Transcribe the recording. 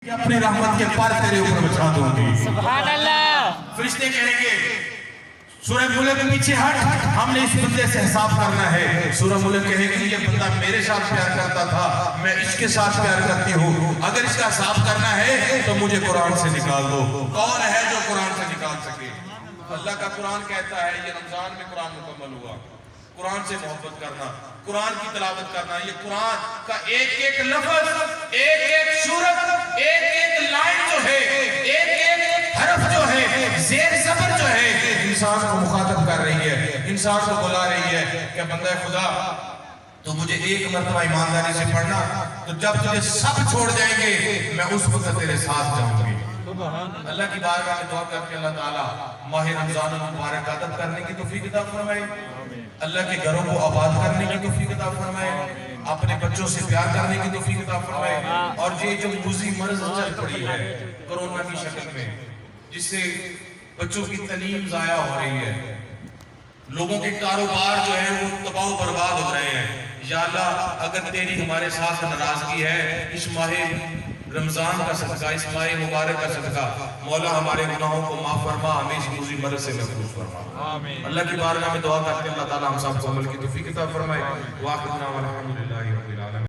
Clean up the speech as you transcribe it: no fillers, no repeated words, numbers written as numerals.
کہ اپنی رحمت کے پر تیرے اوپر بچھا دوں گی۔ سبحان اللہ۔ فرشتے کہیں گے سورہ ملک پیچھے ہٹ، ہم نے اس بندے سے حساب کرنا ہے۔ سورہ ملک کہے گی یہ بندہ میرے ساتھ پیار کرتا تھا، میں اس کے ساتھ پیار کرتی ہوں، اگر اس کا حساب کرنا ہے تو مجھے قرآن سے نکال دو۔ کون ہے جو قرآن سے نکال سکے؟ اللہ کا قرآن کہتا ہے یہ رمضان میں قرآن مکمل ہوا، قرآن سے محبت کرنا، قرآن کی تلاوت کرنا، یہ قرآن کا ایک ایک لفظ، ایک ایک سورت، ایک ایک لائن جو ہے، ایک ایک حرف جو ہے، زیر زبر جو ہے، انسان کو مخاطب کر رہی ہے، انسان کو بلا رہی ہے کہ بندہ خدا تو مجھے ایک مرتبہ ایمانداری سے پڑھنا، تو جب تجھے سب چھوڑ جائیں گے میں اس وقت تیرے ساتھ جاؤں گی۔ اللہ کی بارگاہ میں دعا کر کے اللہ تعالیٰ ماہ رمضان المبارک عطا کرنے کی توفیق عطا فرمائے، اللہ کے گھروں کو آباد کرنے کی توفیق عطا فرمائے، اپنے بچوں سے پیار کرنے کی توفیق عطا فرمائے، اور یہ جو موذی مرض چل پڑی ہے کرونا کی شکل میں، جس سے بچوں کی تعلیم ضائع ہو رہی ہے، لوگوں کے کاروبار جو ہیں وہ تباہ و برباد ہو رہے ہیں، یا اللہ اگر تیری ہمارے ساتھ ناراضگی ہے اس ماہ رمضان کا صدقہ، اس ماہ مبارک کا صدقہ، مولا ہمارے گناہوں کو معاف فرما، ہمیں اس موذی مرض سے محفوظ فرما۔ اللہ کی بارگاہ میں دعا کرتے ہیں اللہ تعالیٰ ہم سب کو عمل کی توفیق عطا فرمائے۔ وآخر دعوانا الحمدللہ رب العالمین۔